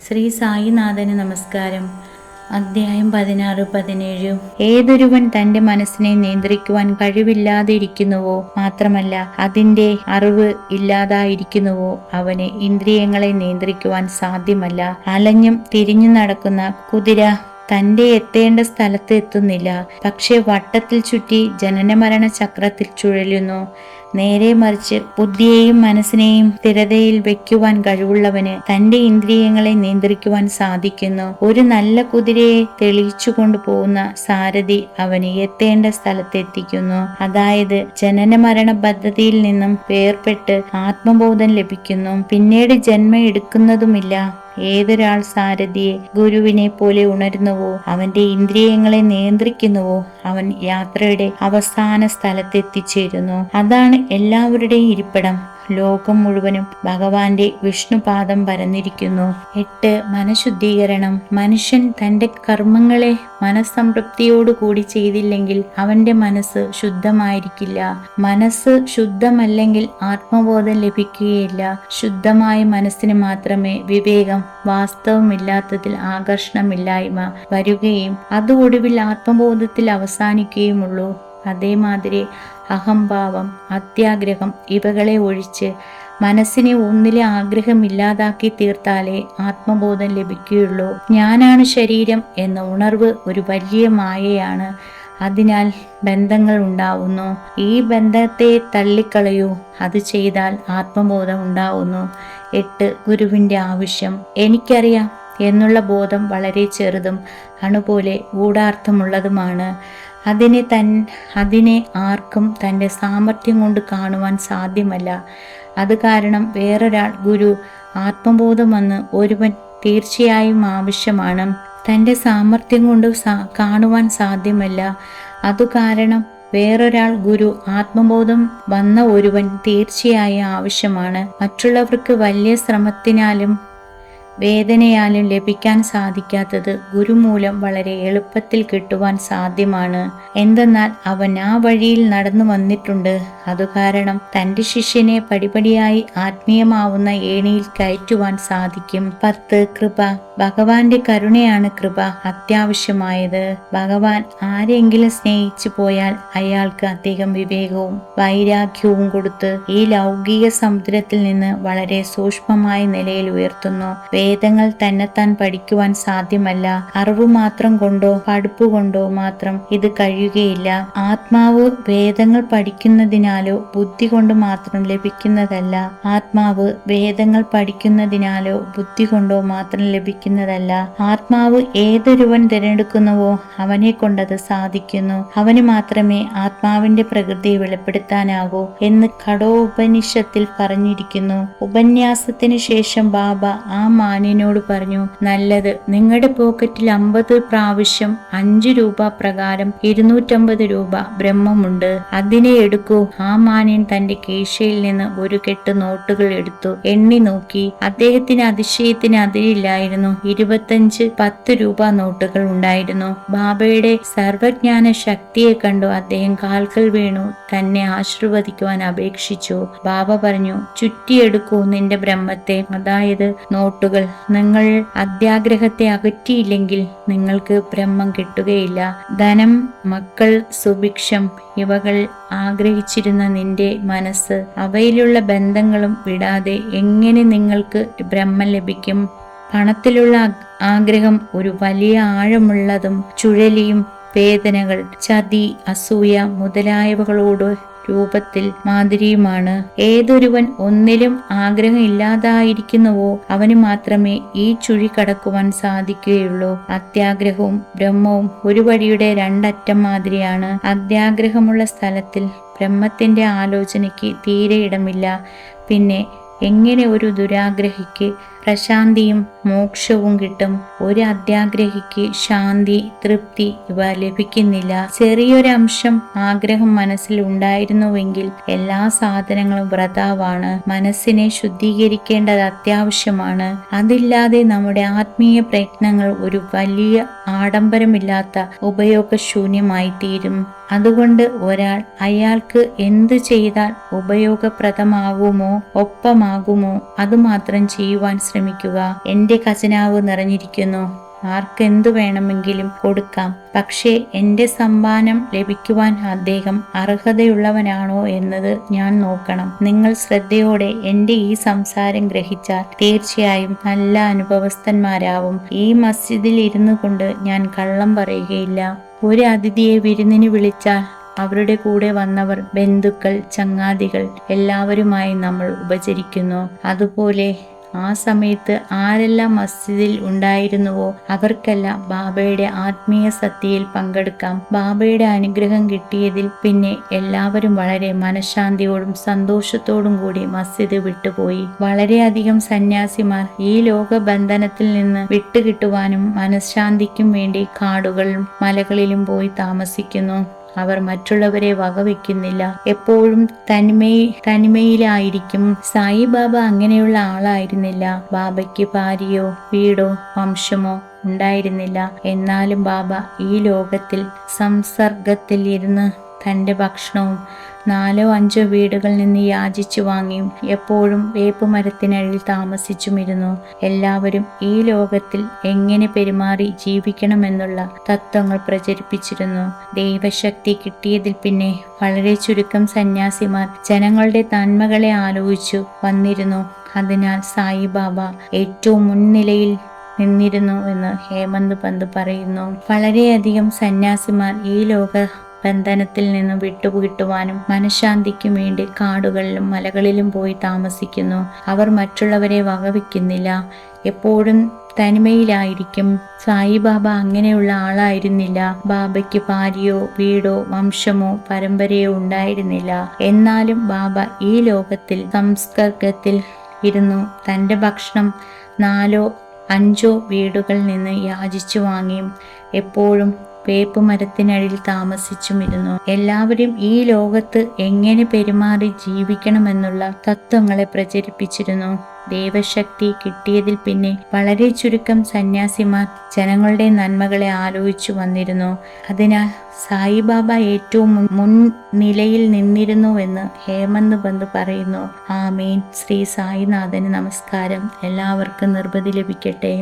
ശ്രീ സായിനാഥന് നമസ്കാരം. അധ്യായം 16-17. ഏതൊരുവൻ തന്റെ മനസ്സിനെ നിയന്ത്രിക്കുവാൻ കഴിവില്ലാതിരിക്കുന്നുവോ, മാത്രമല്ല അതിന്റെ അറിവ് ഇല്ലാതായിരിക്കുന്നുവോ, അവന് ഇന്ദ്രിയങ്ങളെ നിയന്ത്രിക്കുവാൻ സാധ്യമല്ല. അലഞ്ഞും തിരിഞ്ഞു നടക്കുന്ന കുതിര തന്റെ എത്തേണ്ട സ്ഥലത്ത് എത്തുന്നില്ല, പക്ഷെ വട്ടത്തിൽ ചുറ്റി ജനനമരണ ചക്രത്തിൽ ചുഴലുന്നു. നേരെ മറിച്ച് ബുദ്ധിയെയും മനസ്സിനെയും സ്ഥിരതയിൽ വെക്കുവാൻ കഴിവുള്ളവന് തന്റെ ഇന്ദ്രിയങ്ങളെ നിയന്ത്രിക്കുവാൻ സാധിക്കുന്നു. ഒരു നല്ല കുതിരയെ തെളിയിച്ചു കൊണ്ടുപോകുന്ന സാരഥി അവന് എത്തേണ്ട സ്ഥലത്ത് എത്തിക്കുന്നു. അതായത് ജനനമരണ പദ്ധതിയിൽ നിന്നും വേർപെട്ട് ആത്മബോധം ലഭിക്കുന്നു. പിന്നീട് ജന്മം എടുക്കുന്നതുമില്ല. ഏതൊരാൾ സാരഥിയെ ഗുരുവിനെ പോലെ ഉണരുന്നുവോ, അവന്റെ ഇന്ദ്രിയങ്ങളെ നിയന്ത്രിക്കുന്നുവോ, അവൻ യാത്രയുടെ അവസാന സ്ഥലത്തെത്തിച്ചേരുന്നു. അതാണ് എല്ലാവരുടെയും ഇരിപ്പിടം. ലോകം മുഴുവനും ഭഗവാന്റെ വിഷ്ണുപാദം പരന്നിരിക്കുന്നു. 8. മനഃശുദ്ധീകരണം. മനുഷ്യൻ തന്റെ കർമ്മങ്ങളെ മനസ്സംതൃപ്തിയോടുകൂടി ചെയ്തില്ലെങ്കിൽ അവന്റെ മനസ്സ് ശുദ്ധമായിരിക്കില്ല. മനസ്സ് ശുദ്ധമല്ലെങ്കിൽ ആത്മബോധം ലഭിക്കുകയില്ല. ശുദ്ധമായ മനസ്സിന് മാത്രമേ വിവേകം, വാസ്തവമില്ലാത്തതിൽ ആകർഷണമില്ലായ്മ വരികയും അത് ഒടുവിൽ ആത്മബോധത്തിൽ അവസാനിക്കുകയുമുള്ളൂ. അതേമാതിരി അഹംഭാവം, അത്യാഗ്രഹം ഇവകളെ ഒഴിച്ച് മനസ്സിനെ ഒന്നിലെ ആഗ്രഹമില്ലാതാക്കി തീർത്താലേ ആത്മബോധം ലഭിക്കുകയുള്ളൂ. ഞാനാണ് ശരീരം എന്ന ഉണർവ് ഒരു വലിയ മായയാണ്. അതിനാൽ ബന്ധങ്ങൾ ഉണ്ടാവുന്നു. ഈ ബന്ധത്തെ തള്ളിക്കളയൂ. അത് ചെയ്താൽ ആത്മബോധം ഉണ്ടാവുന്നു. 8. ഗുരുവിന്റെ ആവശ്യം. എനിക്കറിയാം എന്നുള്ള ബോധം വളരെ ചെറുതും അണുപോലെ ഗൂഢാർത്ഥമുള്ളതുമാണ്. അതിനെ ആർക്കും തൻ്റെ സാമർഥ്യം കൊണ്ട് കാണുവാൻ സാധ്യമല്ല. അത് കാരണം വേറൊരാൾ ഗുരു, ആത്മബോധമെന്ന് ഒരുവൻ തീർച്ചയായും ആവശ്യമാണ്. തൻ്റെ സാമർഥ്യം കൊണ്ട് കാണുവാൻ സാധ്യമല്ല. അതു കാരണം വേറൊരാൾ ഗുരു, ആത്മബോധം വന്ന ഒരുവൻ തീർച്ചയായും ആവശ്യമാണ്. മറ്റുള്ളവർക്ക് വലിയ ശ്രമത്തിനാലും വേദനയാലും ലഭിക്കാൻ സാധിക്കാത്തത് ഗുരുമൂലം വളരെ എളുപ്പത്തിൽ കിട്ടുവാൻ സാധ്യമാണ്. എന്തെന്നാൽ അവൻ ആ വഴിയിൽ നടന്നു വന്നിട്ടുണ്ട്. അതുകാരണം തന്റെ ശിഷ്യനെ പടിപടിയായി ആത്മീയമാവുന്ന ഏണിയിൽ കയറ്റുവാൻ സാധിക്കും. 10. കൃപ. ഭഗവാന്റെ കരുണയാണ് കൃപ അത്യാവശ്യമായത്. ഭഗവാൻ ആരെങ്കിലും സ്നേഹിച്ചു പോയാൽ അയാൾക്ക് അധികം വിവേകവും വൈരാഗ്യവും കൊടുത്ത് ഈ ലൗകിക സമുദ്രത്തിൽ നിന്ന് വളരെ സൂക്ഷ്മമായ നിലയിൽ ഉയർത്തുന്നു. വേദങ്ങൾ തന്നെത്താൻ പഠിക്കുവാൻ സാധ്യമല്ല. അറിവ് മാത്രം കൊണ്ടോ പഠിപ്പുകൊണ്ടോ മാത്രം ഇത് കഴിയുകയില്ല. ആത്മാവ് വേദങ്ങൾ പഠിക്കുന്നതിനാലോ ബുദ്ധി കൊണ്ട് മാത്രം ലഭിക്കുന്നതല്ല. ആത്മാവ് വേദങ്ങൾ പഠിക്കുന്നതിനാലോ ബുദ്ധി കൊണ്ടോ മാത്രം ലഭിക്കുന്നതല്ല. ആത്മാവ് ഏതൊരുവൻ തിരഞ്ഞെടുക്കുന്നുവോ അവനെ കൊണ്ടത് സാധിക്കുന്നു. അവന് മാത്രമേ ആത്മാവിന്റെ പ്രകൃതി വെളിപ്പെടുത്താനാകൂ എന്ന് കഠോപനിഷത്തിൽ പറഞ്ഞിരിക്കുന്നു. ഉപന്യാസത്തിന് ശേഷം ബാബ ആ മാന്യനോട് പറഞ്ഞു, നല്ലത്, നിങ്ങളുടെ പോക്കറ്റിൽ 50 പ്രാവശ്യം 5 രൂപ പ്രകാരം 250 രൂപ ബ്രഹ്മമുണ്ട്, അതിനെ എടുക്കൂ. ആ മാന്യൻ തന്റെ കീശയിൽ നിന്ന് ഒരു കെട്ട് നോട്ടുകൾ എടുത്തു എണ്ണി നോക്കി. അദ്ദേഹത്തിന് അതിശയത്തിന് അതിരില്ലായിരുന്നു. 25 10 രൂപ നോട്ടുകൾ ഉണ്ടായിരുന്നു. ബാബയുടെ സർവജ്ഞാന ശക്തിയെ കണ്ടു അദ്ദേഹം കാൽക്കൽ വീണു തന്നെ ആശീർവദിക്കുവാൻ അപേക്ഷിച്ചു. ബാബ പറഞ്ഞു, ചുറ്റിയെടുക്കൂ നിന്റെ ബ്രഹ്മത്തെ, അതായത് നോട്ടുകൾ. നിങ്ങൾ അത്യാഗ്രഹത്തെ അകറ്റിയില്ലെങ്കിൽ നിങ്ങൾക്ക് ബ്രഹ്മം കിട്ടുകയില്ല. ധനം, മക്കൾ, സുഭിക്ഷം ഇവകൾ ആഗ്രഹിച്ചിരുന്ന നിന്റെ മനസ്സ് അവയിലുള്ള ബന്ധങ്ങളും വിടാതെ എങ്ങനെ നിങ്ങൾക്ക് ബ്രഹ്മം ലഭിക്കും? പണത്തിലുള്ള ആഗ്രഹം ഒരു വലിയ ആഴമുള്ളതും ചുഴലിയും വേദനകൾ, ചതി, അസൂയ മുതലായവകളോട് രൂപത്തിൽ മാതിരിയുമാണ്. ഏതൊരുവൻ ഒന്നിലും ആഗ്രഹം ഇല്ലാതായിരിക്കുന്നുവോ അവന് മാത്രമേ ഈ ചുഴി കടക്കുവാൻ സാധിക്കുകയുള്ളൂ. അത്യാഗ്രഹവും ബ്രഹ്മവും ഒരു വടിയുടെ 2 അറ്റം മാതിരിയാണ്. അത്യാഗ്രഹമുള്ള സ്ഥലത്തിൽ ബ്രഹ്മത്തിന്റെ ആലോചനയ്ക്ക് തീരെ ഇടമില്ല. പിന്നെ എങ്ങനെ ഒരു ദുരാഗ്രഹിക്ക് പ്രശാന്തിയും മോക്ഷവും കിട്ടും? ഒരു അത്യാഗ്രഹിക്ക് ശാന്തി, തൃപ്തി ഇവ ലഭിക്കുന്നില്ല. ചെറിയൊരംശം ആഗ്രഹം മനസ്സിൽ ഉണ്ടായിരുന്നുവെങ്കിൽ എല്ലാ സാധനങ്ങളും വ്രതാവാണ്. മനസ്സിനെ ശുദ്ധീകരിക്കേണ്ടത് അത്യാവശ്യമാണ്. അതില്ലാതെ നമ്മുടെ ആത്മീയ പ്രയത്നങ്ങൾ ഒരു വലിയ ആഡംബരമില്ലാത്ത ഉപയോഗശൂന്യമായി തീരും. അതുകൊണ്ട് ഒരാൾ അയാൾക്ക് എന്തു ചെയ്താൽ ഉപയോഗപ്രദമാകുമോ ഒപ്പമാകുമോ അതുമാത്രം ചെയ്യുവാൻ ശ്രമിക്കുക. എന്റെ ഖജനാവ് നിറഞ്ഞിരിക്കുന്നു, ആർക്കെന്തു വേണമെങ്കിലും കൊടുക്കാം. പക്ഷേ എന്റെ സമ്മാനം ലഭിക്കുവാൻ അദ്ദേഹം അർഹതയുള്ളവനാണോ എന്നത് ഞാൻ നോക്കണം. നിങ്ങൾ ശ്രദ്ധയോടെ എന്റെ ഈ സംസാരം ഗ്രഹിച്ചാൽ തീർച്ചയായും നല്ല അനുഭവസ്ഥന്മാരാവും. ഈ മസ്ജിദിൽ ഇരുന്നു കൊണ്ട് ഞാൻ കള്ളം പറയുകയില്ല. ഒരു അതിഥിയെ വിരുന്നിന് വിളിച്ചാൽ അവരുടെ കൂടെ വന്നവർ, ബന്ധുക്കൾ, ചങ്ങാതികൾ എല്ലാവരുമായി നമ്മൾ ഉപചരിക്കുന്നു. അതുപോലെ ആ സമയത്ത് ആരെല്ലാം മസ്ജിദിൽ ഉണ്ടായിരുന്നുവോ അവർക്കെല്ലാം ബാബയുടെ ആത്മീയ സത്യയിൽ പങ്കെടുക്കാം. ബാബയുടെ അനുഗ്രഹം കിട്ടിയതിൽ പിന്നെ എല്ലാവരും വളരെ മനഃശാന്തിയോടും സന്തോഷത്തോടും കൂടി മസ്ജിദ് വിട്ടുപോയി. വളരെയധികം സന്യാസിമാർ ഈ ലോക ബന്ധനത്തിൽ നിന്ന് വിട്ടുകിട്ടുവാനും മനഃശാന്തിക്കും വേണ്ടി കാടുകളിലും മലകളിലും പോയി താമസിക്കുന്നു. അവർ മറ്റുള്ളവരെ വകവെക്കുന്നില്ല, എപ്പോഴും തനിമയിലായിരിക്കും. സായിബാബ അങ്ങനെയുള്ള ആളായിരുന്നില്ല. ബാബയ്ക്ക് ഭാര്യയോ വീടോ വംശമോ ഉണ്ടായിരുന്നില്ല. എന്നാലും ബാബ ഈ ലോകത്തിൽ സംസർഗത്തിൽ ഇരുന്ന് തൻ്റെ ഭക്ഷണവും 4-5 വീടുകളിൽ നിന്ന് യാചിച്ചു വാങ്ങിയും എപ്പോഴും വേപ്പുമരത്തിനടിയിൽ താമസിച്ചുമിരുന്നു. എല്ലാവരും ഈ ലോകത്തിൽ എങ്ങനെ പെരുമാറി ജീവിക്കണമെന്നുള്ള തത്വങ്ങൾ പ്രചരിപ്പിച്ചിരുന്നു. ദൈവശക്തി കിട്ടിയതിൽ പിന്നെ വളരെ ചുരുക്കം സന്യാസിമാർ ജനങ്ങളുടെ നന്മകളെ ആലോചിച്ചു വന്നിരുന്നു. അതിനാൽ സായിബാബ ഏറ്റവും മുൻനിലയിൽ നിന്നിരുന്നു എന്ന് ഹേമന്ത് പന്ത് പറയുന്നു. വളരെയധികം സന്യാസിമാർ ഈ ലോക ബന്ധനത്തിൽ നിന്നും വിട്ടുകിട്ടുവാനും മനഃശാന്തിക്കും വേണ്ടി കാടുകളിലും മലകളിലും പോയി താമസിക്കുന്നു. അവർ മറ്റുള്ളവരെ വകവെക്കുന്നില്ല, എപ്പോഴും തനിമയിലായിരിക്കും. സായിബാബ അങ്ങനെയുള്ള ആളായിരുന്നില്ല. ബാബയ്ക്ക് ഭാര്യയോ വീടോ വംശമോ പരമ്പരയോ ഉണ്ടായിരുന്നില്ല. എന്നാലും ബാബ ഈ ലോകത്തിൽ സംസ്കർഗത്തിൽ ഇരുന്നു തൻ്റെ ഭക്ഷണം 4-5 വീടുകളിൽ നിന്ന് യാചിച്ചു വാങ്ങിയും എപ്പോഴും വേപ്പുമരത്തിനടിയിൽ താമസിച്ചുമിരുന്നു. എല്ലാവരും ഈ ലോകത്ത് എങ്ങനെ പെരുമാറി ജീവിക്കണമെന്നുള്ള തത്വങ്ങളെ പ്രചരിപ്പിച്ചിരുന്നു. ദൈവശക്തി കിട്ടിയതിൽ പിന്നെ വളരെ ചുരുക്കം സന്യാസിമാർ ജനങ്ങളുടെ നന്മകളെ ആലോചിച്ചു വന്നിരുന്നു. അതിനാൽ സായിബാബ ഏറ്റവും മുൻനിലയിൽ നിന്നിരുന്നുവെന്ന് ഹേമന്ത് പന്ത് പറയുന്നു. ആമീൻ. ശ്രീ സായിനാഥന് നമസ്കാരം. എല്ലാവർക്കും നിർവൃതി ലഭിക്കട്ടെ.